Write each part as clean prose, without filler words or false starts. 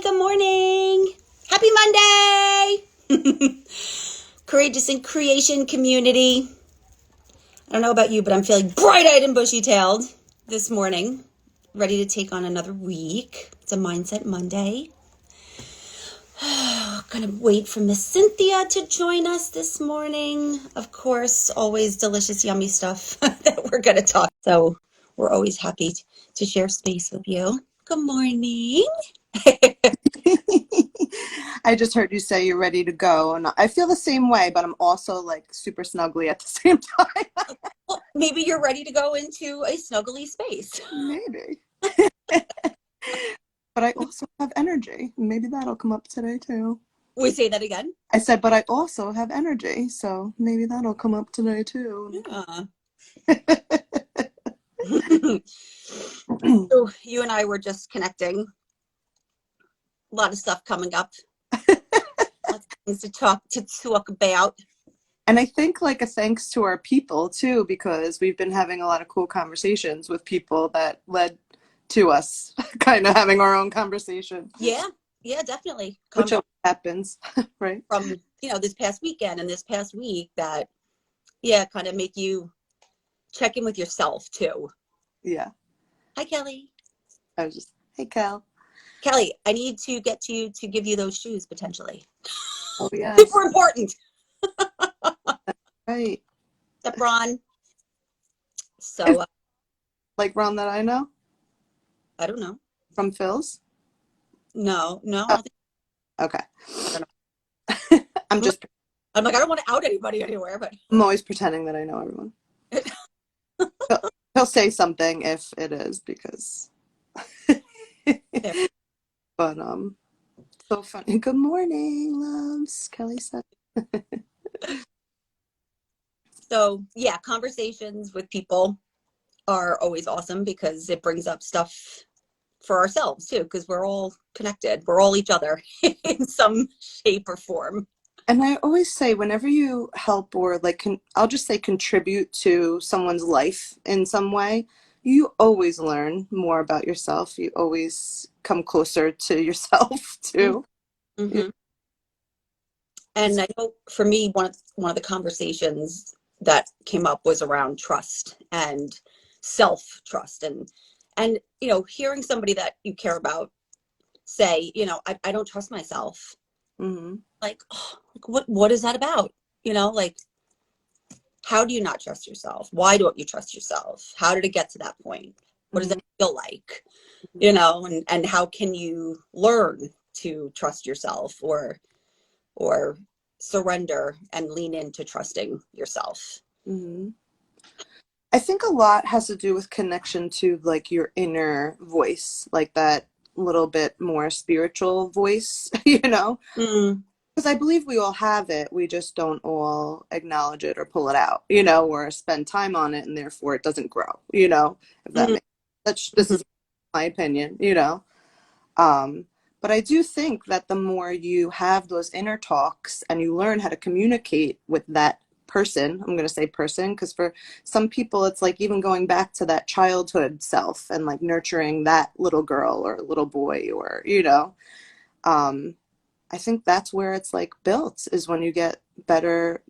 good morning. Happy Monday. Courageous in Creation community. I don't know about you, but I'm feeling bright-eyed and bushy-tailed this morning. Ready to take on another week. It's a Mindset Monday. Gonna wait for Miss Cynthia to join us this morning. Of course, always delicious, yummy stuff that we're gonna talk. So we're always happy to share space with you. Good morning. I just heard you say you're ready to go, and I feel the same way, but I'm also like super snuggly at the same time. Well, maybe you're ready to go into a snuggly space. Maybe. But I also have energy. Maybe that'll come up today too. We say that again. I said, but I also have energy, so maybe that'll come up today too. Yeah. So you and I were just connecting. A lot of stuff coming up. Lots of things to talk about. And I think like a thanks to our people too, because we've been having a lot of cool conversations with people that led to us kind of having our own conversation. Yeah, definitely. Which always happens, right? From, this past weekend and this past week that, kind of make you check in with yourself too. Yeah. Hi, Kelly. I was just, hey, Cal. Kelly, I need to get to you to give you those shoes potentially. Oh, yeah. Super important. Right. That Ron. So, like Ron that I know? I don't know. From Phil's? No. Oh. Okay. I'm like, I don't want to out anybody anywhere, but I'm always pretending that I know everyone. he'll say something if it is, because but so funny. Good morning, loves. Kelly said. So yeah, conversations with people are always awesome because it brings up stuff for ourselves too, because we're all connected. We're all each other in some shape or form. And I always say, whenever you help or I'll just say contribute to someone's life in some way, you always learn more about yourself. You always come closer to yourself too. Mm-hmm. Yeah. And I know for me, one of the conversations that came up was around trust and self-trust, and hearing somebody that you care about say, I don't trust myself. Mm-hmm. Like, what is that about? Like, how do you not trust yourself? Why don't you trust yourself? How did it get to that point? What does it feel like? And how can you learn to trust yourself or surrender and lean into trusting yourself? Mm-hmm. I think a lot has to do with connection to like your inner voice, like that little bit more spiritual voice, because I believe we all have it. We just don't all acknowledge it or pull it out, or spend time on it, and therefore it doesn't grow, if that makes sense. This is my opinion, but I do think that the more you have those inner talks and you learn how to communicate with that person, I'm going to say person, because for some people it's like even going back to that childhood self and like nurturing that little girl or little boy, or I think that's where it's like built, is when you get better,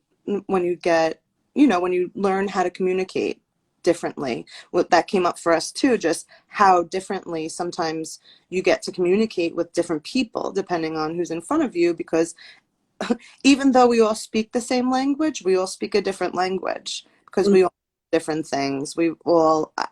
when you get, when you learn how to communicate differently. What that came up for us too, just how differently sometimes you get to communicate with different people depending on who's in front of you, because even though we all speak the same language, we all speak a different language because we all do different things.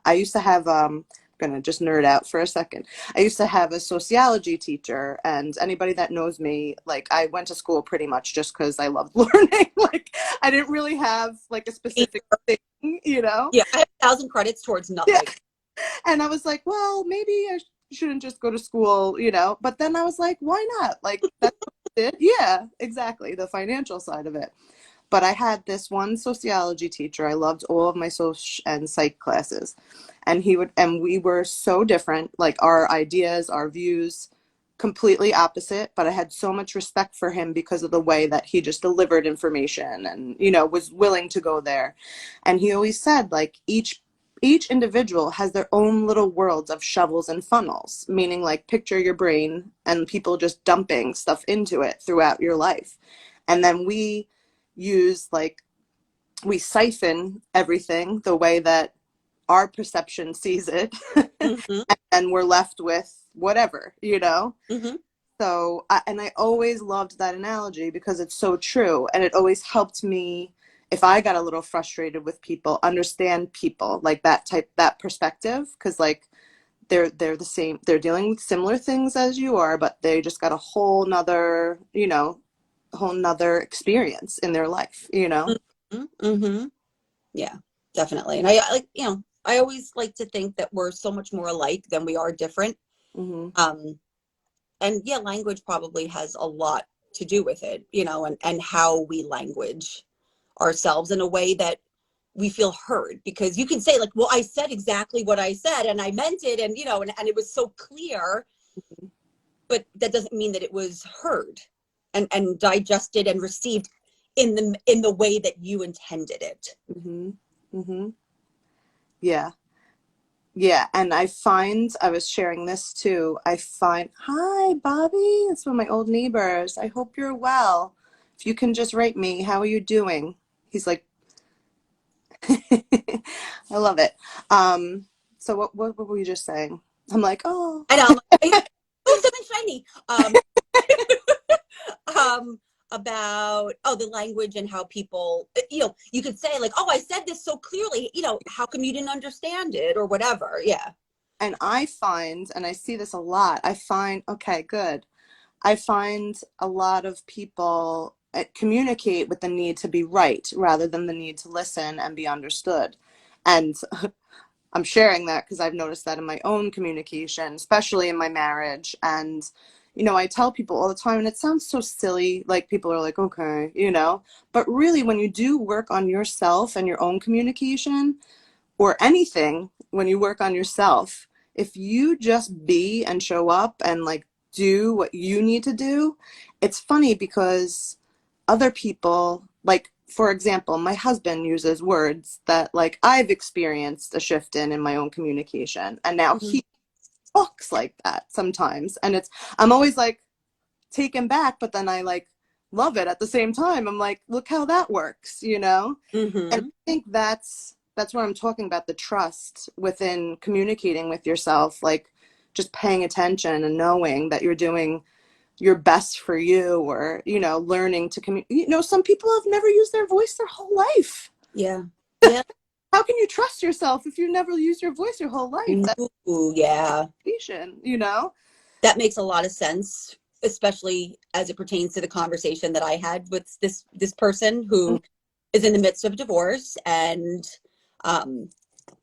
I used to have, going to just nerd out for a second. I used to have a sociology teacher, and anybody that knows me, like, I went to school pretty much just because I loved learning. Like, I didn't really have like a specific thing, Yeah, I have 1,000 credits towards nothing. Yeah. And I was like, well, maybe I shouldn't just go to school, but then I was like, why not? Like, that's what I did. Yeah, exactly. The financial side of it. But I had this one sociology teacher. I loved all of my social and psych classes. And we were so different, like our ideas, our views, completely opposite. But I had so much respect for him because of the way that he just delivered information and, was willing to go there. And he always said, like, each individual has their own little worlds of shovels and funnels, meaning like picture your brain and people just dumping stuff into it throughout your life. And then we use like, we siphon everything the way that our perception sees it. Mm-hmm. And we're left with whatever, you know? Mm-hmm. So, and I always loved that analogy because it's so true. And it always helped me, if I got a little frustrated with people, understand people like that type, that perspective. Cause like they're the same, they're dealing with similar things as you are, but they just got a whole nother, you know, whole nother experience in their life, you know? Mm-hmm. Mm-hmm. Yeah, definitely. And I like, you know, I always like to think that we're so much more alike than we are different. Mm-hmm. And yeah, language probably has a lot to do with it, you know, and how we language ourselves in a way that we feel heard, because you can say like, well, I said exactly what I said and I meant it, and you know, and it was so clear, but that doesn't mean that it was heard and digested and received in the way that you intended it. Mm-hmm. Mm-hmm. Yeah. Yeah, and I find, I was sharing this too. I find, hi, Bobby. It's one of my old neighbors. I hope you're well. If you can just write me, how are you doing? He's like, I love it. So what were you just saying? I'm like, oh. And I'm like, oh, something shiny. Um, about the language and how people, you know, you could say like, oh, I said this so clearly, you know, how come you didn't understand it or whatever. Yeah. And I find, and I see this a lot, I find, okay, good. I find a lot of people communicate with the need to be right rather than the need to listen and be understood. And I'm sharing that because I've noticed that in my own communication, especially in my marriage. And, you know, I tell people all the time, and it sounds so silly, like people are like, okay, you know, but really when you do work on yourself and your own communication or anything, when you work on yourself, if you just be and show up and like do what you need to do, it's funny because other people, like for example, my husband uses words that like I've experienced a shift in my own communication, and now Mm-hmm. he talks like that sometimes, and it's, I'm always like taken back, but then I like love it at the same time. I'm like, look how that works, you know? And Mm-hmm. I think that's where I'm talking about the trust within communicating with yourself, like just paying attention and knowing that you're doing your best for you, or you know, learning to communicate. You know, some people have never used their voice their whole life. Yeah. Yeah. How can you trust yourself if you never used your voice your whole life? That's Ooh, yeah. patient, you know. That makes a lot of sense, especially as it pertains to the conversation that I had with this person who is in the midst of divorce and um,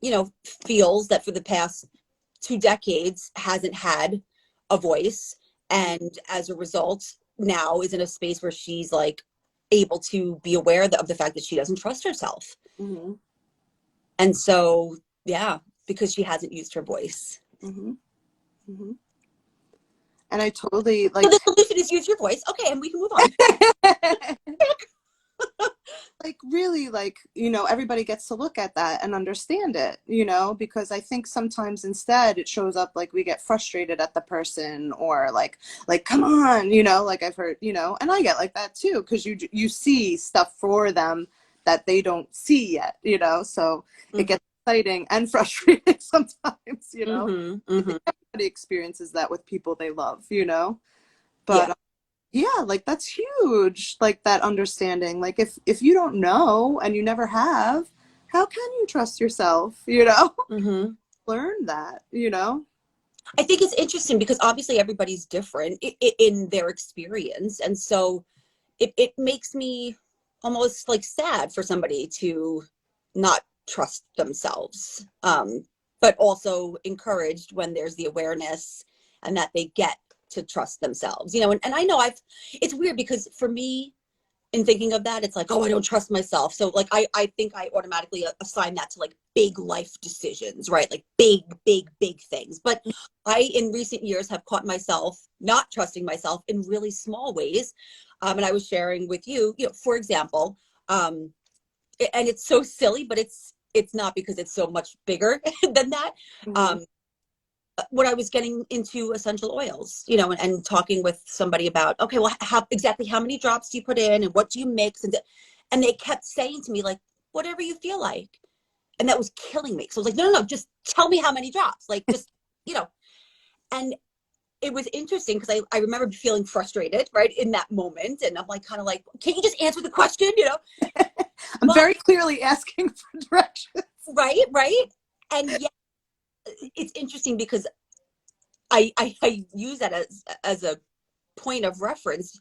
you know, feels that for the past 2 decades hasn't had a voice, and as a result now is in a space where she's like able to be aware of the fact that she doesn't trust herself. Mm-hmm. And so yeah, because she hasn't used her voice. Mm-hmm. Mm-hmm. And I totally So like the solution is use your voice. Okay, and we can move on. like really, like, you know, everybody gets to look at that and understand it, you know, because I think sometimes instead it shows up like we get frustrated at the person, or like come on, you know, like I've heard, you know, and I get like that too, because you see stuff for them that they don't see yet, you know, so it gets exciting and frustrating sometimes, you know. Mm-hmm, I mm-hmm. think everybody experiences that with people they love, you know. Yeah. But yeah, like that's huge, like that understanding, like if you don't know and you never have, how can you trust yourself, you know? Mm-hmm. Learn that, you know. I think it's interesting because obviously everybody's different in their experience. And so it makes me almost like sad for somebody to not trust themselves, but also encouraged when there's the awareness and that they get to trust themselves, you know. And I know it's weird because for me, in thinking of that, it's like, oh, I don't trust myself. So like I think I automatically assign that to like big life decisions, right? Like big things. But I in recent years have caught myself not trusting myself in really small ways. And I was sharing with you, you know, for example, and it's so silly, but it's not because it's so much bigger than that. Mhm. When I was getting into essential oils, you know, and talking with somebody about, okay, well, exactly how many drops do you put in and what do you mix? And they kept saying to me, like, whatever you feel like. And that was killing me. So I was like, no, no, no, just tell me how many drops. Like, just, you know, and it was interesting because I remember feeling frustrated, right, in that moment. And I'm like, kind of like, can't you just answer the question, you know? I'm But, very clearly asking for directions. right, right. And yeah, it's interesting because I use that as a point of reference,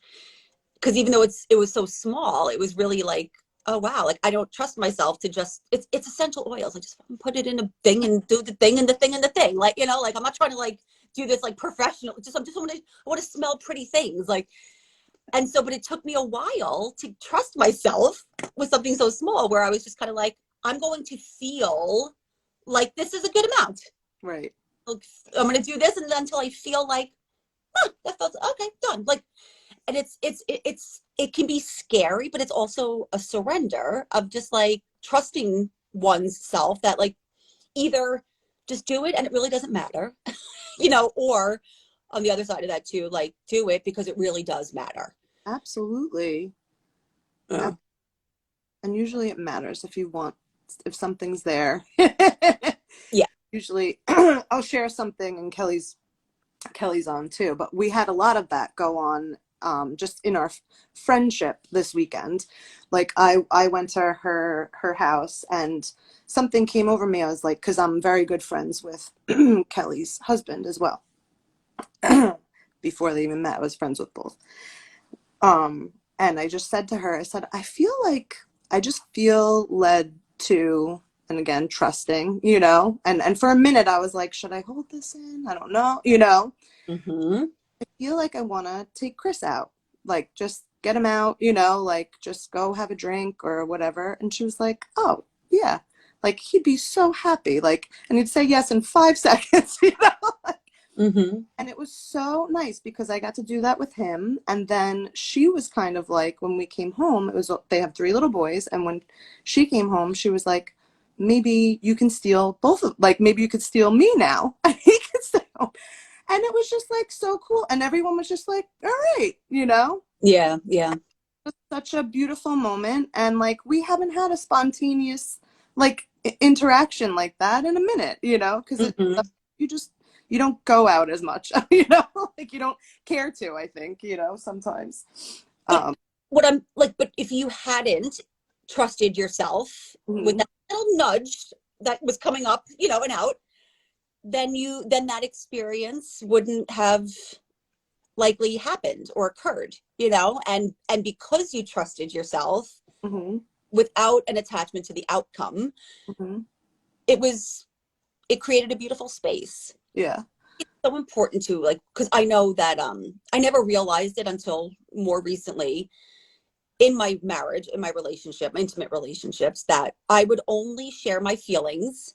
because even though it was so small, it was really like, oh wow, like I don't trust myself to just, it's essential oils. I just put it in a thing and do the thing and the thing and the thing. Like, you know, like I'm not trying to like do this like professional. I want to smell pretty things. Like, and so, but it took me a while to trust myself with something so small where I was just kind of like, I'm going to feel like this is a good amount. Right. Like, I'm going to do this and then until I feel like, huh, that felt okay, done. Like, and it can be scary, but it's also a surrender of just like trusting one's self that like either just do it and it really doesn't matter, you know, or on the other side of that too, like do it because it really does matter. Absolutely. Yeah. And usually it matters if you want, if something's there. Yeah. Usually I'll share something, and Kelly's on too, but we had a lot of that go on just in our friendship this weekend. Like I went to her house and something came over me. I was like, because I'm very good friends with Kelly's husband as well. Before they even met, I was friends with both. And I just said to her, I said, I feel like I just feel led to, and again, trusting, you know, and for a minute I was like, should I hold this in? I don't know, you know. Mm-hmm. I feel like I want to take Chris out, like just get him out, you know, like just go have a drink or whatever. And she was like, oh, yeah, like he'd be so happy, like, and he'd say yes in 5 seconds, you know. Mm-hmm. And it was so nice because I got to do that with him. And then she was kind of like, when we came home, it was, they have 3 little boys. And when she came home, she was like, maybe you can steal both of, like, maybe you could steal me now. And he could stay home. And it was just like so cool. And everyone was just like, all right, you know, Yeah. Yeah. it was such a beautiful moment. And like, we haven't had a spontaneous, like, interaction like that in a minute, you know, because Mm-hmm. you just, you don't go out as much, you know, like you don't care to, I think, you know, sometimes. But Um, what I'm like, but if you hadn't trusted yourself with mhm, that little nudge that was coming up, you know, and out, then that experience wouldn't have likely happened or occurred, you know, and because you trusted yourself mhm, without an attachment to the outcome, mhm. it was it created a beautiful space. Yeah. So important to like, because I know that I never realized it until more recently in my marriage, in my relationship, my intimate relationships, that I would only share my feelings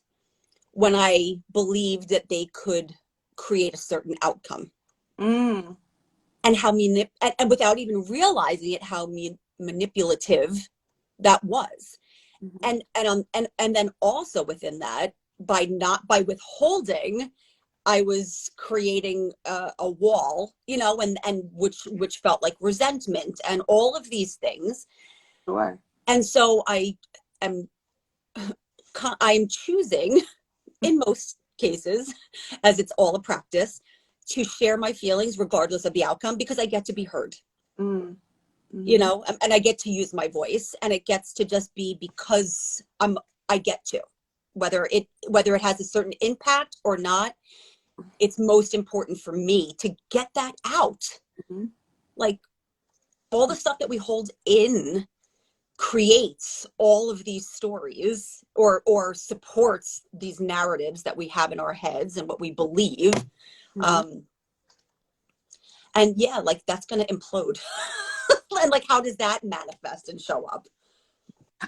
when I believed that they could create a certain outcome. Mm, And how and without even realizing it, how manipulative that was. mhm, And then also within that, by withholding, I was creating a wall, you know, and which felt like resentment and all of these things. sure. And so am I'm choosing in most cases, as it's all a practice, to share my feelings regardless of the outcome because I get to be heard, Mm, you mhm, know, and I get to use my voice and it gets to just be because I get to, whether it has a certain impact or not, it's most important for me to get that out. mhm, Like all the stuff that we hold in creates all of these stories or supports these narratives that we have in our heads and what we believe. mhm. um and yeah, like that's going to implode. And like how does that manifest and show up?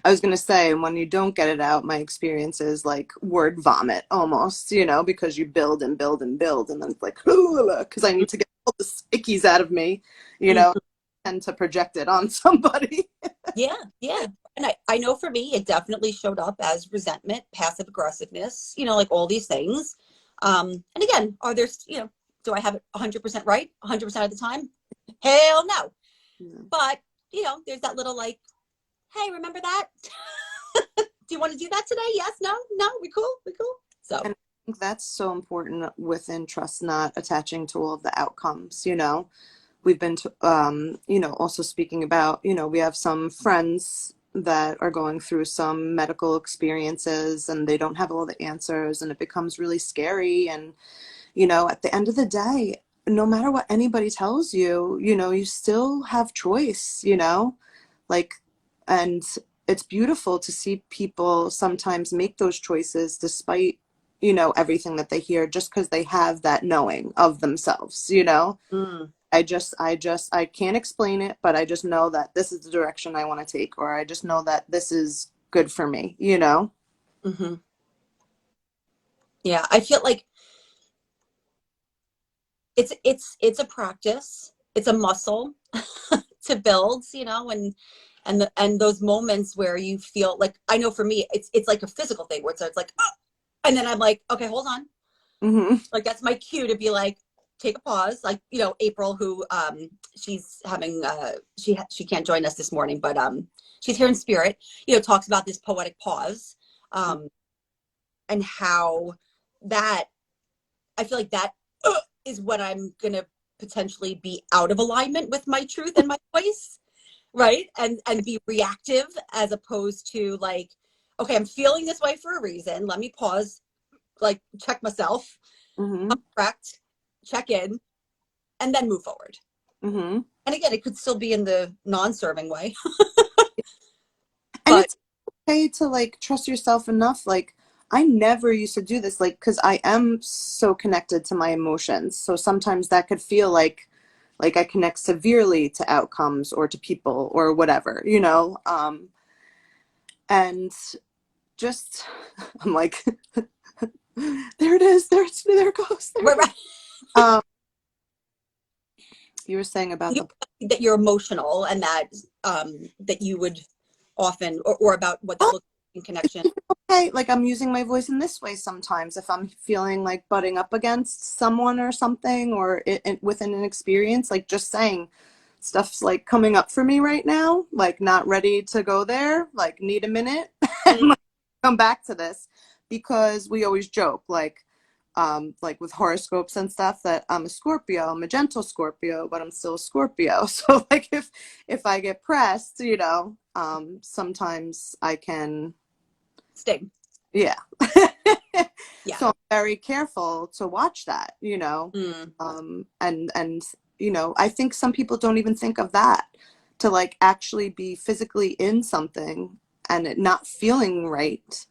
I was gonna say, when you don't get it out, my experience is like word vomit almost, you know, because you build and build and build, and then it's like, because I need to get all the stickies out of me, you know, Mhm. and to project it on somebody. Yeah, yeah. And I know for me, it definitely showed up as resentment, passive aggressiveness, like all these things. And again, do I have it 100% right 100% of the time? Hell no. Yeah. But, there's that little like, hey, remember that? Do you want to do that today? Yes, no, no, we cool, we cool. So. And I think that's so important within trust, not attaching to all of the outcomes. We've been, also speaking about, we have some friends that are going through some medical experiences and they don't have all the answers and it becomes really scary. And, at the end of the day, no matter what anybody tells you, you still have choice, like, and it's beautiful to see people sometimes make those choices despite, everything that they hear, just because they have that knowing of themselves, Mm. I can't explain it, but I just know that this is the direction I want to take, or I just know that this is good for me, Mm-hmm. Yeah, I feel like it's a practice, it's a muscle to build, and those moments where you feel like, I know for me, it's like a physical thing where it's like, oh, and then I'm like, okay, hold on. Mm-hmm. Like that's my cue to be like, take a pause. Like, April, who she's having she can't join us this morning, but she's here in spirit, talks about this poetic pause, and how that, I feel like that is when I'm gonna potentially be out of alignment with my truth and my voice, right? And be reactive, as opposed to like, okay, I'm feeling this way for a reason. Let me pause, like check myself, Mm-hmm. correct, check in, and then move forward. Mm-hmm. And again, it could still be in the non-serving way, And but it's okay to like trust yourself enough. Like, I never used to do this, like, because I am so connected to my emotions. So sometimes that could feel like I connect severely to outcomes or to people or whatever, and just I'm like, there it is, there it goes, there we're it is. Um, you were saying about you, the that you're emotional, and that you would often, or about what that oh, looks like in connection. okay, like I'm using my voice in this way sometimes if I'm feeling like butting up against someone or something, or within an experience, like just saying stuff's like coming up for me right now, like not ready to go there, like need a minute and Mm. like, come back to this, because we always joke like with horoscopes and stuff that I'm a Scorpio, I'm a gentle Scorpio, but I'm still a Scorpio. So like if I get pressed, sometimes I can, Sting. yeah. Yeah. So I'm very careful to watch that, Mm. and I think some people don't even think of that, to like actually be physically in something and it not feeling right,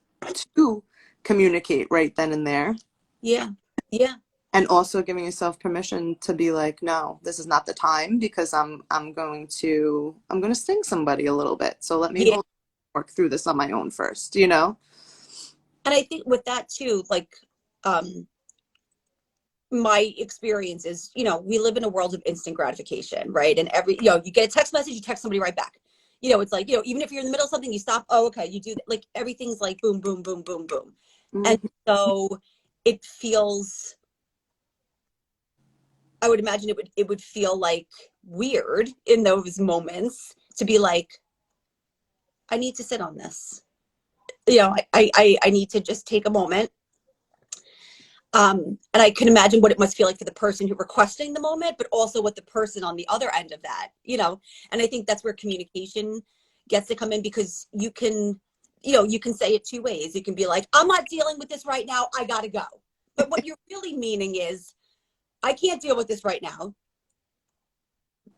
to communicate right then and there, Yeah. Yeah. and also giving yourself permission to be like, no, this is not the time, because I'm going to sting somebody a little bit, so let me Yeah. work through this on my own first, And I think with that too, like, my experience is, we live in a world of instant gratification, right? And you get a text message, you text somebody right back. It's like, even if you're in the middle of something, you stop. Oh, okay. You do that. Like everything's like boom, boom, boom, boom, boom. And Mhm. so it feels, I would imagine it would feel like weird in those moments to be like, I need to sit on this. I need to just take a moment. And I can imagine what it must feel like for the person who requesting the moment, but also what the person on the other end of that, and I think that's where communication gets to come in, because you can say it two ways. You can be like, I'm not dealing with this right now, I gotta go. But what you're really meaning is, I can't deal with this right now,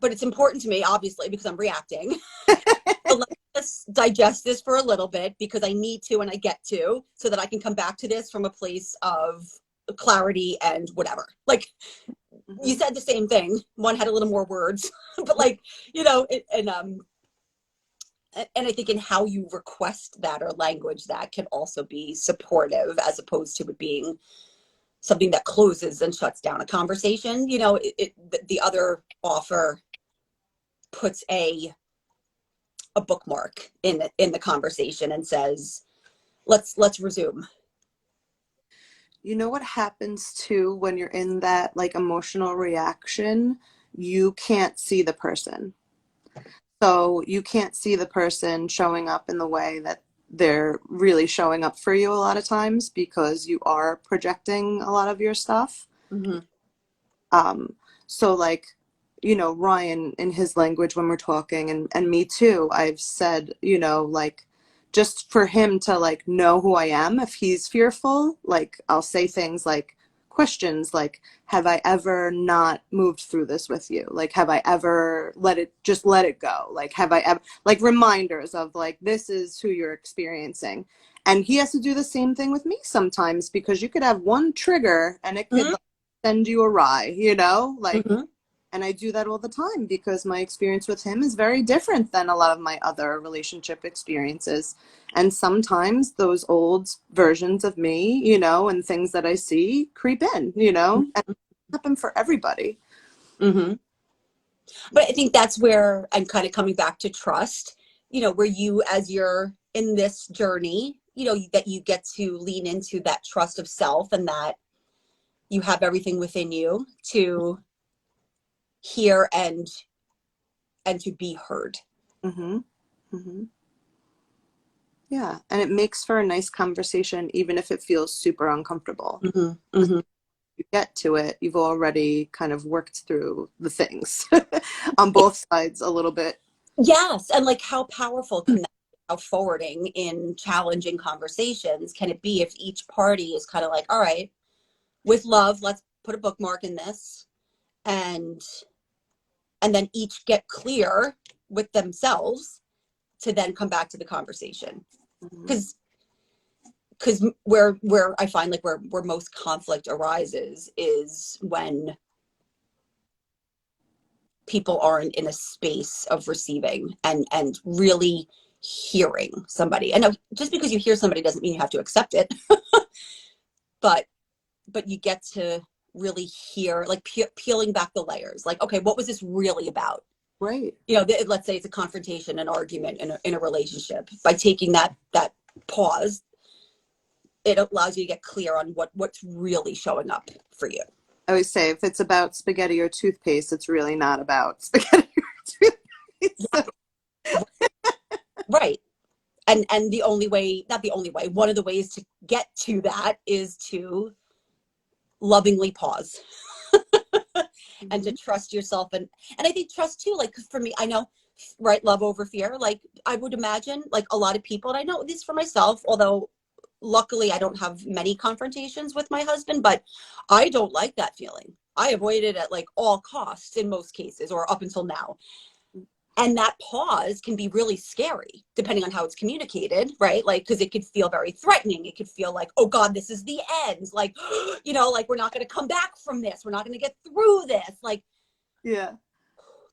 but it's important to me, obviously, because I'm reacting. So let's digest this for a little bit, because I need to, and I get to, so that I can come back to this from a place of clarity and whatever. Like, you Mhm. said the same thing. One had a little more words, but like, and I think in how you request that or language that can also be supportive, as opposed to it being something that closes and shuts down a conversation. The other offer puts a a bookmark in the conversation and says, let's resume. You know what happens too when you're in that like emotional reaction? You can't see the person. So you can't see the person showing up in the way that they're really showing up for you a lot of times because you are projecting a lot of your stuff. Mm-hmm. Um, so like, you know, Ryan in his language when we're talking and me too, I've said, you know, like just for him to like know who I am if he's fearful, like I'll say things like questions like, have I ever not moved through this with you? Like, have I ever let it go? Like, have I ever, like reminders of like, this is who you're experiencing. And he has to do the same thing with me sometimes because you could have one trigger and it could Mm-hmm. like, send you awry, you know? Like, Mm-hmm. and I do that all the time because my experience with him is very different than a lot of my other relationship experiences. And sometimes those old versions of me, you know, and things that I see creep in, you know, and it happen for everybody. Mm-hmm. But I think that's where I'm kind of coming back to trust, where you, as you're in this journey, that you get to lean into that trust of self and that you have everything within you to hear and to be heard. Mm-hmm. Mm-hmm. Yeah. And it makes for a nice conversation, even if it feels super uncomfortable. Mm-hmm. Mm-hmm. You get to it, you've already kind of worked through the things on both sides a little bit. Yes. And like how powerful can that be? How forwarding in challenging conversations can it be if each party is kind of like, all right, with love, let's put a bookmark in this and then each get clear with themselves to then come back to the conversation. Mm-hmm. Because where I find like where most conflict arises is when people aren't in a space of receiving and really hearing somebody. And just because you hear somebody doesn't mean you have to accept it, but you get to really hear, like peeling back the layers. Like, okay, what was this really about? Right. Let's say it's a confrontation, an argument in a relationship. By taking that pause, it allows you to get clear on what's really showing up for you. I always say if it's about spaghetti or toothpaste, it's really not about spaghetti or toothpaste. Yeah. Right. And the only way, not the only way, one of the ways to get to that is to lovingly pause and to trust yourself. And I think trust too, like for me, I know, right, love over fear. Like I would imagine like a lot of people, and I know this for myself, although luckily I don't have many confrontations with my husband, but I don't like that feeling. I avoid it at like all costs in most cases, or up until now. And that pause can be really scary depending on how it's communicated, right? Like, because it could feel very threatening. It could feel like, oh God, this is the end. Like, like we're not going to come back from this. We're not going to get through this. Like, Yeah.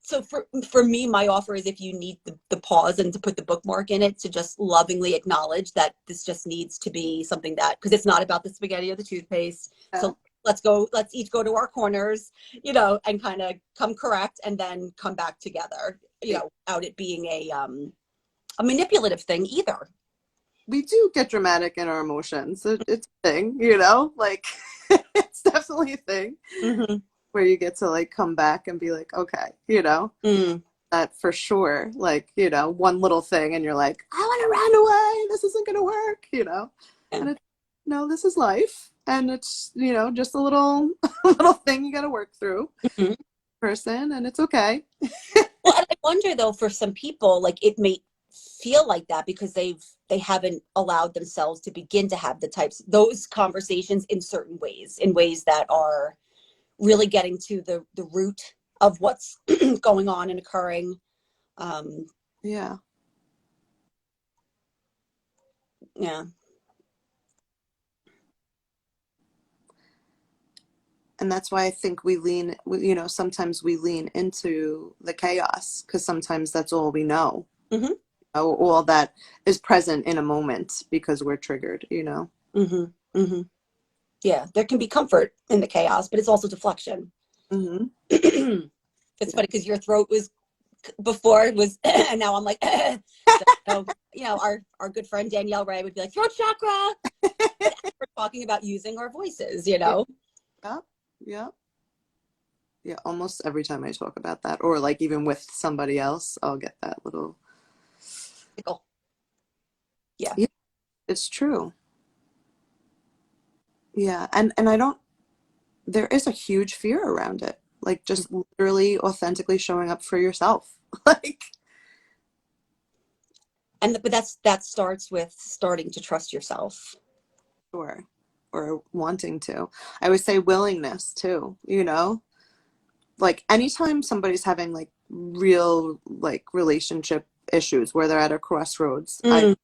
so for me, my offer is if you need the pause and to put the bookmark in it, to just lovingly acknowledge that this just needs to be something that, because it's not about the spaghetti or the toothpaste. Yeah. So let's each go to our corners, and kind of come correct and then come back together, without it being a manipulative thing either. We do get dramatic in our emotions. It's a thing, like it's definitely a thing Mm-hmm. where you get to like come back and be like, okay, that for sure, like, one little thing and you're like, I want to run away. This isn't going to work, Yeah. and it's, no, this is life. And it's, just a little, little thing you got to work through Mm-hmm. person, and it's okay. Well, and I wonder though, for some people, like it may feel like that because they haven't allowed themselves to begin to have those conversations in ways that are really getting to the root of what's going on and occurring. Yeah. Yeah. And that's why I think sometimes we lean into the chaos because sometimes that's all we know. Mm-hmm. All that is present in a moment because we're triggered, Mm-hmm. Mm-hmm. Yeah, there can be comfort in the chaos, but it's also deflection. Mm-hmm. It's funny because your throat was before was, and now I'm like, so, our good friend Danielle Ray would be like, throat chakra. We're talking about using our voices, Yeah, yeah, yeah. Almost every time I talk about that, or like even with somebody else, I'll get that little. Yeah. Yeah, it's true. Yeah, and I don't. There is a huge fear around it, like just literally authentically showing up for yourself. Like, But that starts with starting to trust yourself. sure, or wanting to. I would say willingness too, like anytime somebody's having like real like relationship issues where they're at a crossroads, I Mm.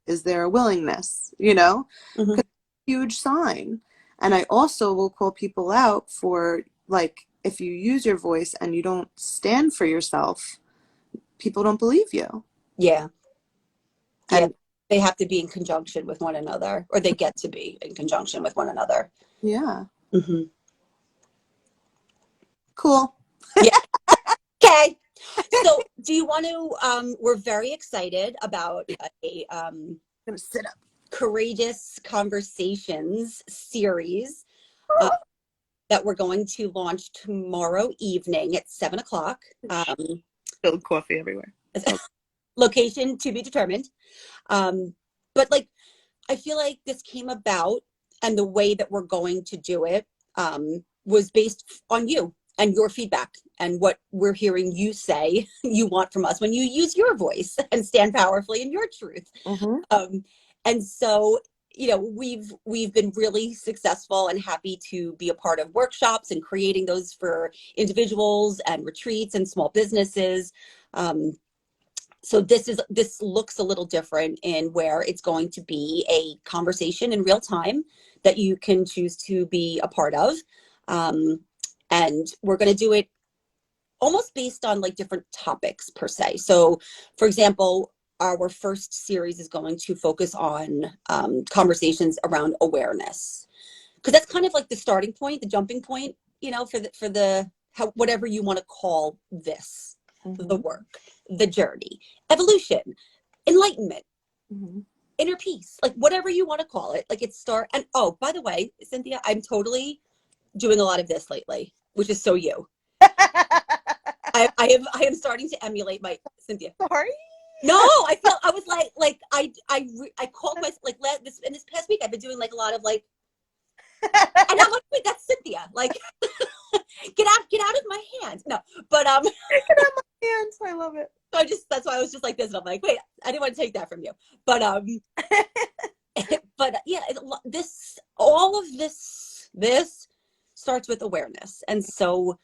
is there a willingness, Mhm. huge sign. And I also will call people out for like if you use your voice and you don't stand for yourself, people don't believe you. Yeah. Yeah. And They have to be in conjunction with one another, or they get to be in conjunction with one another. yeah, Hmm. cool. Yeah. Okay. So, do you want to? We're very excited about a I'm gonna sit up. courageous conversations series uh, that we're going to launch tomorrow evening at 7 o'clock. Spilled coffee everywhere. Location to be determined. But like, I feel like this came about, and the way that we're going to do it was based on you and your feedback and what we're hearing you say you want from us when you use your voice and stand powerfully in your truth. Mm-hmm. Um, and so, we've been really successful and happy to be a part of workshops and creating those for individuals and retreats and small businesses. Um, so this looks a little different in where it's going to be a conversation in real time that you can choose to be a part of. Um, and we're going to do it almost based on like different topics per se. So, for example, our first series is going to focus on conversations around awareness, because that's kind of like the starting point, the jumping point, for the how whatever you want to call this, the Mm-hmm. work, the journey, evolution, enlightenment, Mm-hmm. inner peace, like whatever you want to call it. Like it's start. And oh, by the way, Cynthia, I'm totally doing a lot of this lately, which is so you. I am starting to emulate my Cynthia. Sorry. No, I was I called my like this in this past week. I've been doing like a lot of like, and I'm like, wait, that's Cynthia. Like, get out of my hands. No, but Get out my hands. I love it. so that's why I was just like this, and I'm like, wait, I didn't want to take that from you, but but yeah, all of this starts with awareness, and so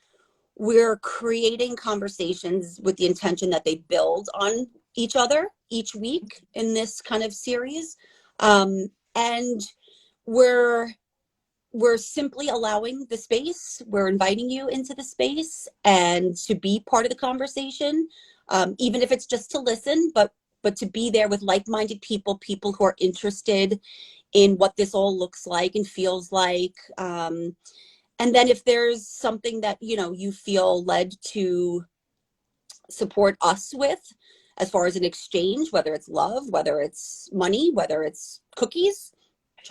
we're creating conversations with the intention that they build on each other each week in this kind of series. And we're simply allowing the space. We're inviting you into the space and to be part of the conversation, even if it's just to listen, but to be there with like-minded people who are interested in what this all looks like and feels like. And then if there's something that you feel led to support us with, as far as an exchange, whether it's love, whether it's money, whether it's cookies,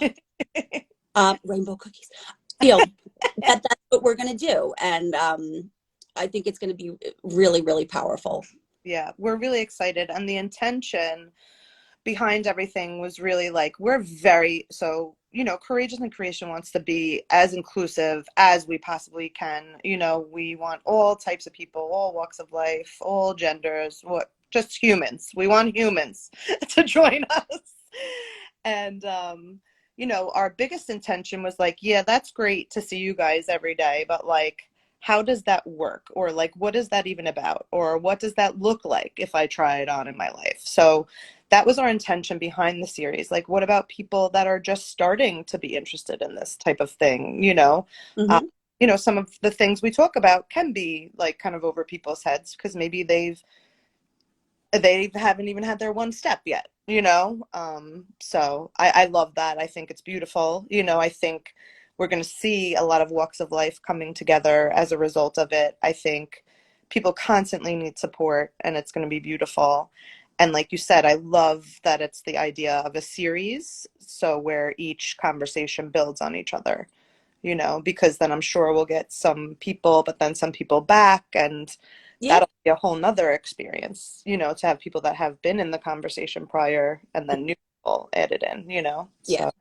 rainbow cookies, you know that's what we're going to do. And I think it's going to be really, really powerful. Yeah, we're really excited. And the intention behind everything was really like, we're very, so, Courageous in Creation wants to be as inclusive as we possibly can. We want all types of people, all walks of life, all genders, just humans. We want humans to join us. And, our biggest intention was like, yeah, that's great to see you guys every day, but like, how does that work? Or like, what is that even about? Or what does that look like if I try it on in my life? So that was our intention behind the series. Like, what about people that are just starting to be interested in this type of thing? Hmm. Some of the things we talk about can be like kind of over people's heads because maybe they haven't even had their one step yet, so I love that. I think it's beautiful. I think we're going to see a lot of walks of life coming together as a result of it. I think people constantly need support, and it's going to be beautiful. And like you said, I love that it's the idea of a series, so where each conversation builds on each other, because then I'm sure we'll get some people, but then some people back, and Yeah. that'll be a whole nother experience, to have people that have been in the conversation prior and then new people added in. Yeah. So.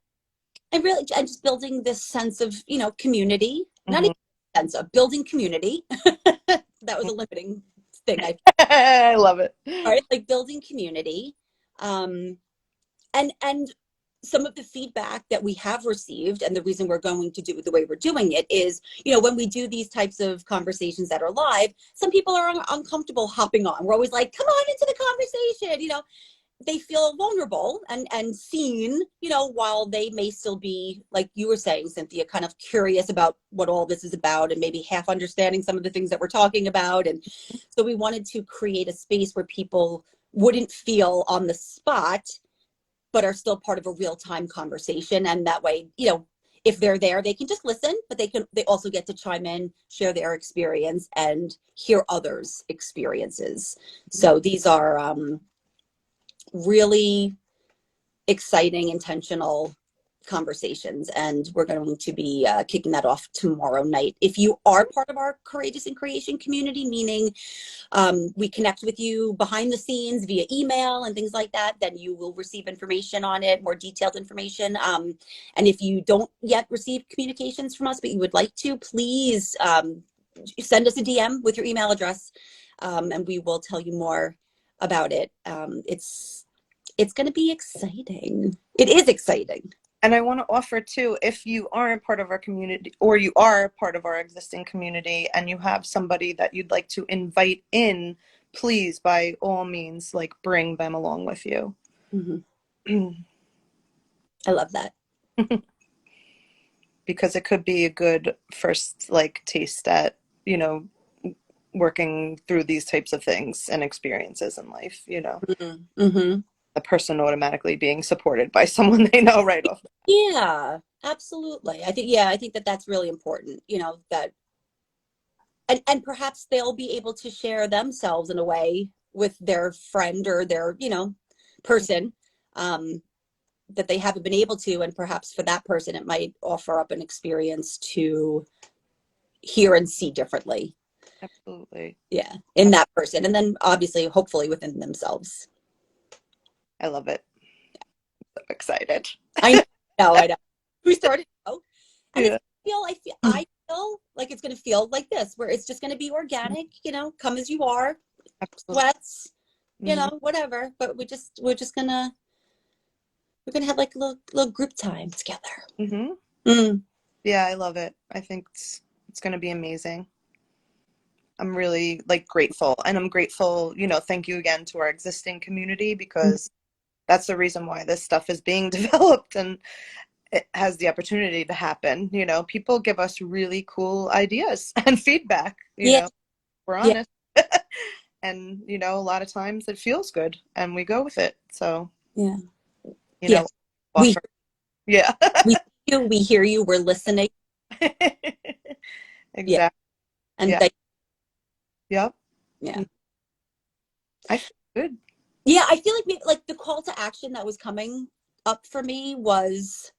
And really, and just building this sense of, community, not Mhm. even sense of building community. That was a limiting thing. I love it. Right, like building community. Um, and some of the feedback that we have received, and the reason we're going to do it the way we're doing it is, when we do these types of conversations that are live, some people are uncomfortable hopping on. We're always like, come on into the conversation. They feel vulnerable and seen, while they may still be, like you were saying, Cynthia, kind of curious about what all this is about and maybe half understanding some of the things that we're talking about. And so we wanted to create a space where people wouldn't feel on the spot, but are still part of a real-time conversation. And that way, if they're there, they can just listen, but they also get to chime in, share their experience, and hear others' experiences. So these are really exciting, intentional conversations, and we're going to be kicking that off tomorrow night. If you are part of our Courageous in Creation community, meaning we connect with you behind the scenes via email and things like that, then you will receive information on it, more detailed information. And if you don't yet receive communications from us, but you would like to, please send us a DM with your email address, and we will tell you more about it. It's going to be exciting. It is exciting. And I want to offer too, if you aren't part of our community, or you are part of our existing community and you have somebody that you'd like to invite in, please, by all means, like, bring them along with you. Mm-hmm. I love that. Because it could be a good first, like, taste at, working through these types of things and experiences in life, Mm-hmm. the person automatically being supported by someone they know right off. Yeah, absolutely. I think that that's really important, that, and perhaps they'll be able to share themselves in a way with their friend or their, person, that they haven't been able to. And perhaps for that person, it might offer up an experience to hear and see differently. Absolutely. Yeah, in that person. And then obviously, hopefully within themselves. I love it. I'm excited. I know. We started, and Yeah. I feel like it's going to feel like this, where it's just going to be organic, come as you are, Absolutely. sweats, Mhm. whatever. But we're gonna have like a little group time together. Mhm. Mm. Yeah, I love it. I think it's going to be amazing. I'm really, like, grateful, and I'm grateful, thank you again to our existing community, because that's the reason why this stuff is being developed and it has the opportunity to happen. People give us really cool ideas and feedback, Yeah, we're yeah, honest. And, a lot of times it feels good and we go with it. So, yeah, you yeah. know, We offer. Yeah. we see you, we hear you, we're listening. Yeah, Exactly. and Yeah. Yep. yeah, I feel good. yeah. I feel like maybe like the call to action that was coming up for me was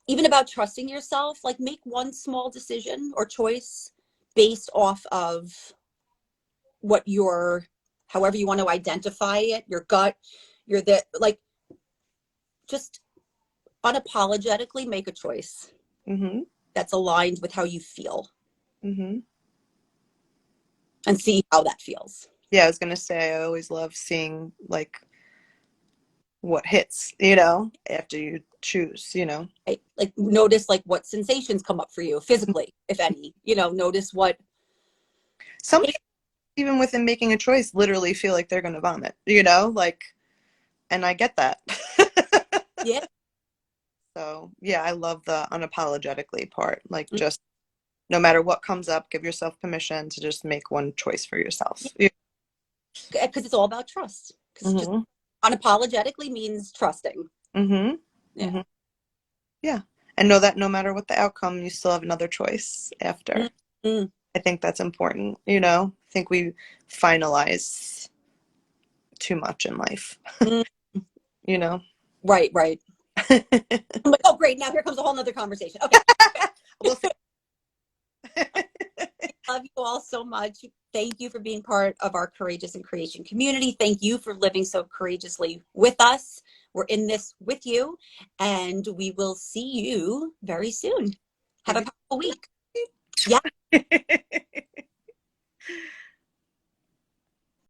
even about trusting yourself. Like make one small decision or choice based off of what your, however you want to identify it, your gut, like just unapologetically make a choice Mhm. that's aligned with how you feel Mhm. and see how that feels. Yeah, I was gonna say, I always love seeing, like, what hits, after you choose. Right? Like notice like what sensations come up for you physically, if any, notice what. Some people, even within making a choice, literally feel like they're gonna vomit, like, and I get that. Yeah. So, yeah, I love the unapologetically part. Like, just no matter what comes up, give yourself permission to just make one choice for yourself. Yeah. Because it's all about trust, because just Mhm. unapologetically means trusting. Mhm. Yeah. Mhm. Yeah. And know that no matter what the outcome, you still have another choice after. Mm-hmm. I think that's important. You know, I think we finalize too much in life, Mm, you know? right, right. I'm like, oh, great. Now here comes a whole nother conversation. Okay. We'll see. Love you all so much. Thank you for being part of our Courageous in Creation community. Thank you for living so courageously with us. We're in this with you, and we will see you very soon. Have a powerful week. Yeah.